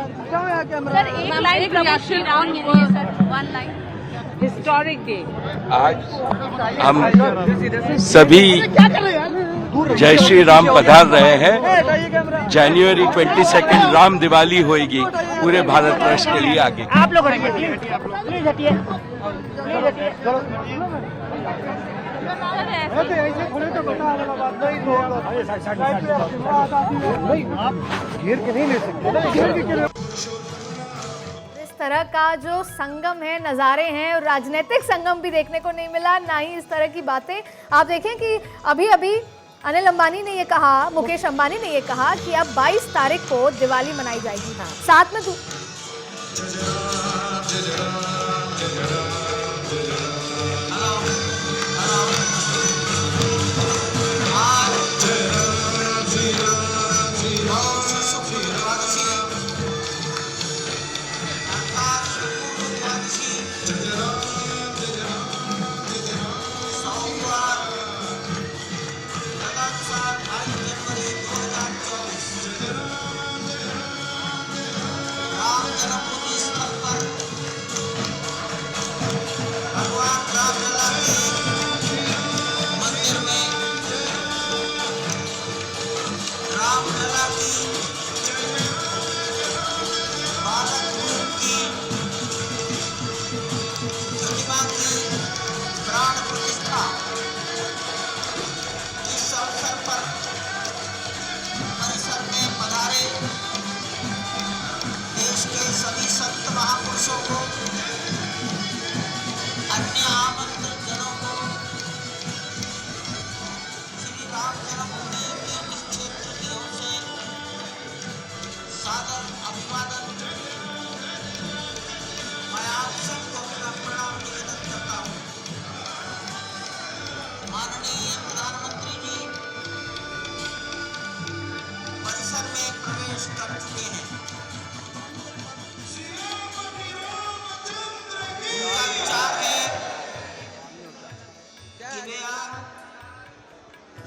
Sir एक line प्रभु श्री राम के लिए sir, one line. Historic day. आज हम सभी जय श्री राम पधार रहे हैं। जनवरी 22 राम दिवाली होगी पूरे भारतवर्ष के लिए आगे। आप लोग हटिए, प्लीज हटिए, प्लीज हटिए। इस तरह का जो संगम है, नज़ारे हैं, और राजनीतिक संगम भी देखने को नहीं मिला, ना ही इस तरह की बातें। आप देखें कि अभी अभी अनिल अंबानी ने ये कहा, मुकेश अंबानी ने ये कहा कि अब 22 तारीख को दिवाली मनाई जाएगी। साथ में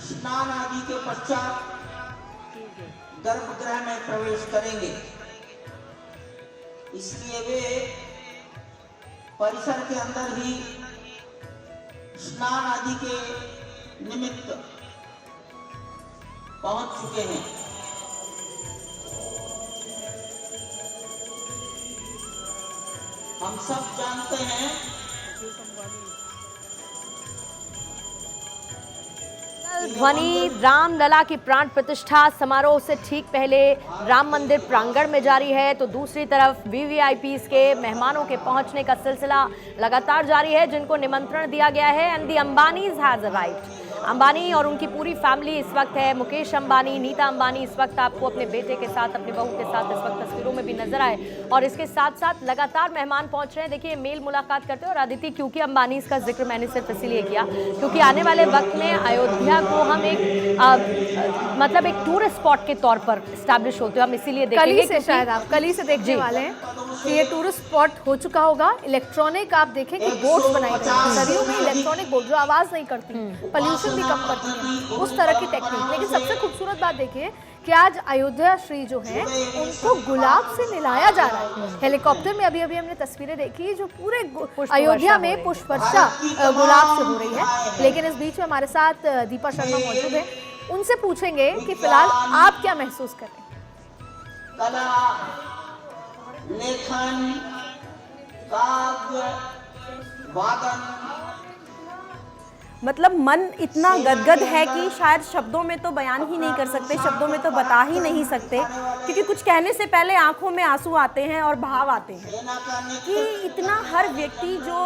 स्नान आदि के पश्चात गर्भगृह में प्रवेश करेंगे। इसलिए वे परिसर के अंदर ही स्नान आदि के निमित्त पहुंच चुके हैं। हम सब जानते हैं ध्वनि रामलला की प्राण प्रतिष्ठा समारोह से ठीक पहले राम मंदिर प्रांगण में जारी है, तो दूसरी तरफ वीवीआईपीज के मेहमानों के पहुंचने का सिलसिला लगातार जारी है, जिनको निमंत्रण दिया गया है। And the Ambanis has arrived. Ambani और उनकी पूरी फैमिली इस वक्त है। मुकेश अंबानी, नीता अंबानी इस वक्त आपको अपने बेटे के साथ, अपनी बहू के साथ इस वक्त तस्वीरों में भी नजर आए, और इसके साथ साथ लगातार मेहमान पहुंच रहे हैं। देखिए मेल मुलाकात करते हैं। और अदिति, क्योंकि अंबानी इसका जिक्र मैंने सिर्फ इसलिए किया क्योंकि आने वाले वक्त में अयोध्या को हम एक मतलब एक टूरिस्ट स्पॉट के तौर पर स्टैब्लिश होते हैं, हम इसीलिए देखेंगे। शायद आप कल ही से देखने वाले हैं कि ये टूरिस्ट स्पॉट हो चुका होगा। इलेक्ट्रॉनिक आप देखें कि बोट्स बनाई गई हैं, सदियों में इलेक्ट्रॉनिक बोट जो आवाज़ नहीं करती, पॉल्यूशन भी कम करती है, उस तरह की टेक्निक। लेकिन सबसे खूबसूरत बात देखिए कि आज अयोध्या श्री जो है उनको गुलाब से मिलाया जा रहा है। हेलीकॉप्टर में अभी अभी हमने तस्वीरें देखी जो पूरे अयोध्या में पुष्प वर्षा गुलाब से हो रही है। लेकिन इस बीच में हमारे साथ दीपा शर्मा मौजूद है, उनसे पूछेंगे कि फिलहाल आप क्या महसूस कर रहे हैं। कला, लेखन, काव्य, वादन, मतलब मन इतना गदगद है कि शायद शब्दों में तो बयान ही नहीं कर सकते, शब्दों में तो बता ही नहीं सकते, क्योंकि कुछ कहने से पहले आंखों में आंसू आते हैं और भाव आते हैं कि इतना हर व्यक्ति जो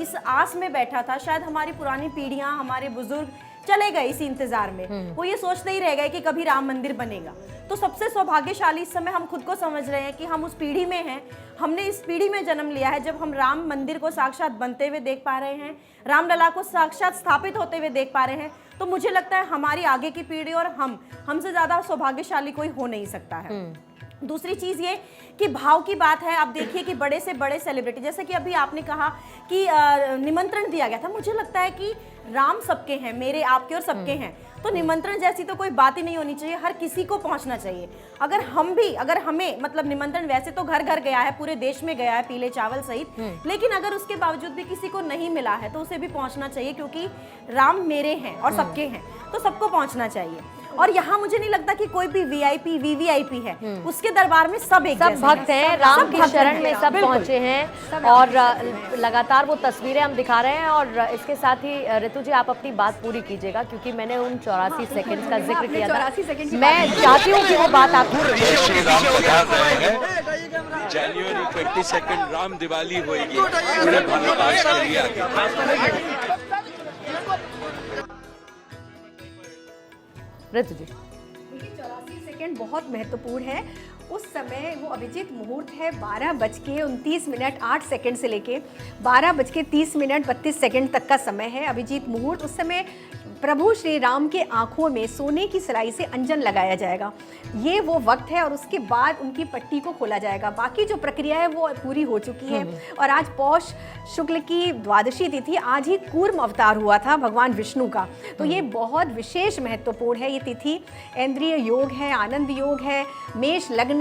इस आस में बैठा था, शायद हमारी पुरानी पीढ़ियां, हमारे बुजुर्ग चले गए इसी इंतजार में, वो ये सोचते ही रह गए कि कभी राम मंदिर बनेगा। तो सबसे सौभाग्यशाली इस समय हम खुद को समझ रहे हैं कि हम उस पीढ़ी में हैं, हमने इस पीढ़ी में जन्म लिया है जब हम राम मंदिर को साक्षात बनते हुए देख पा रहे हैं, रामलला को साक्षात स्थापित होते हुए देख पा रहे हैं। तो मुझे लगता है हमारी आगे की पीढ़ी और हमसे ज़्यादा सौभाग्यशाली कोई हो नहीं सकता है। दूसरी चीज़ ये कि भाव की बात है। आप देखिए कि बड़े से बड़े सेलिब्रिटी, जैसे कि अभी आपने कहा कि निमंत्रण दिया गया था, मुझे लगता है कि राम सबके हैं, मेरे आपके और सबके हैं। तो निमंत्रण जैसी तो कोई बात ही नहीं होनी चाहिए, हर किसी को पहुंचना चाहिए। अगर हमें मतलब निमंत्रण वैसे तो घर घर गया है, पूरे देश में गया है पीले चावल सहित, लेकिन अगर उसके बावजूद भी किसी को नहीं मिला है तो उसे भी पहुंचना चाहिए, क्योंकि राम मेरे हैं और सबके हैं, तो सबको पहुंचना चाहिए। और यहाँ मुझे नहीं लगता कि कोई भी वीआईपी वीवीआईपी है, उसके दरबार में सब एक सब जैसे भक्त हैं, राम सब की भक्त शरण हैं, में सब बिल्कुल। पहुंचे हैं और लगातार वो तस्वीरें हम दिखा रहे हैं। और इसके साथ ही ऋतु जी आप अपनी बात पूरी कीजिएगा, क्योंकि मैंने उन 84 सेकंड्स का जिक्र किया था। मैं चाहती हूँ कि वो बात आप जय श्री राम पधार रहे हैं। जनवरी 22 राम दिवाली होगी पूरे भारतवर्ष के लिए। ऋतु जी 84 सेकंड बहुत महत्वपूर्ण है। उस समय वो अभिजीत मुहूर्त है 12:29 से लेके 12:30 तक का समय है अभिजीत मुहूर्त। उस समय प्रभु श्री राम के आंखों में सोने की सलाई से अंजन लगाया जाएगा, ये वो वक्त है। और उसके बाद उनकी पट्टी को खोला जाएगा। बाकी जो प्रक्रिया है वो पूरी हो चुकी है। और आज पौष शुक्ल की द्वादशी तिथि, आज ही कूर्म अवतार हुआ था भगवान विष्णु का, तो ये बहुत विशेष महत्वपूर्ण है। ये तिथि इंद्रिय योग है, आनंद योग है, मेष लग्न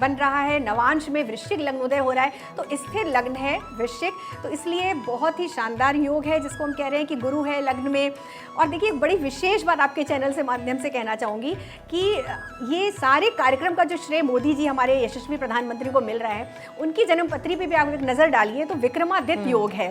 बन रहा है, नवांश में वृश्चिक लग्नोदय हो रहा है, तो स्थिर लग्न है वृश्चिक, तो इसलिए बहुत ही शानदार योग है जिसको हम कह रहे हैं कि गुरु है लग्न में। और देखिए एक बड़ी विशेष बात आपके चैनल से माध्यम से कहना चाहूँगी कि ये सारे कार्यक्रम का जो श्रेय मोदी जी हमारे यशस्वी प्रधानमंत्री को मिल रहा है, उनकी जन्मपत्री पे भी आप एक नज़र डालिए तो विक्रमादित्य योग है,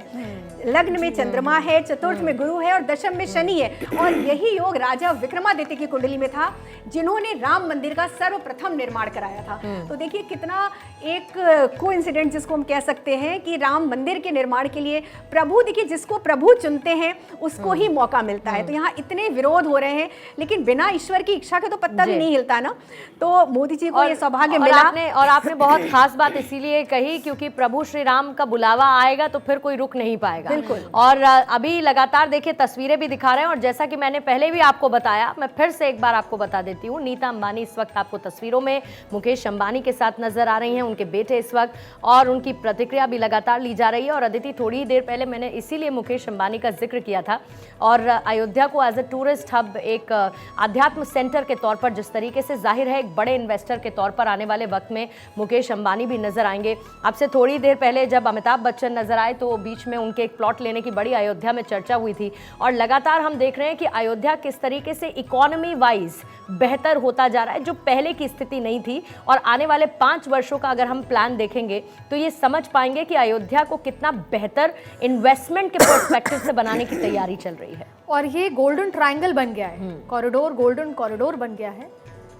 लग्न में चंद्रमा है, चतुर्थ में गुरु है और दशम में शनि है। और यही योग राजा विक्रमादित्य की कुंडली में था, जिन्होंने राम मंदिर का सर्वप्रथम निर्माण कराया था। तो देखिए कितना एक कोइंसिडेंट जिसको हम कह सकते हैं कि राम मंदिर के निर्माण के लिए प्रभु, देखिए जिसको प्रभु चुनते हैं उसको ही मौका मिलता है। तो यहाँ इतने विरोध हो रहे हैं, लेकिन बिना ईश्वर की इच्छा के तो पत्ता भी नहीं हिलता ना। तो मोदी जी को ये सौभाग्य मिला। आपने बहुत खास बात इसीलिए कही क्योंकि प्रभु श्री राम का बुलावा आएगा तो फिर कोई रुक नहीं पाएगा। बिल्कुल। और अभी लगातार देखिए तस्वीरें भी दिखा रहे हैं। और जैसा कि मैंने पहले भी आपको बताया, मैं फिर से एक बार आपको बता देती हूँ, नीता अंबानी इस वक्त आपको तस्वीरों में मुकेश अंबानी के साथ नजर आ रही हैं, उनके बेटे इस वक्त, और उनकी प्रतिक्रिया भी लगातार ली जा रही है। और अदिति, थोड़ी ही देर पहले मैंने इसीलिए मुकेश अंबानी का जिक्र किया था। और अयोध्या को एज ए टूरिस्ट हब, एक आध्यात्म सेंटर के तौर पर जिस तरीके से जाहिर है, एक बड़े इन्वेस्टर के तौर पर आने वाले वक्त में मुकेश अंबानी भी नजर आएंगे। आपसे थोड़ी देर पहले जब अमिताभ बच्चन नजर आए तो बीच में उनके एक प्लॉट लेने की बड़ी अयोध्या में चर्चा हुई थी। और लगातार हम देख रहे हैं कि अयोध्या किस तरीके से इकोनॉमी वाइज बेहतर होता जा रहा है, जो पहले की स्थिति नहीं थी। और आने वाले 5 वर्षों का अगर हम प्लान देखेंगे तो ये समझ पाएंगे कि अयोध्या को कितना बेहतर इन्वेस्टमेंट के पर्सपेक्टिव से बनाने की तैयारी चल रही है। और ये गोल्डन ट्रायंगल बन गया है, कॉरिडोर, गोल्डन कॉरिडोर बन गया है।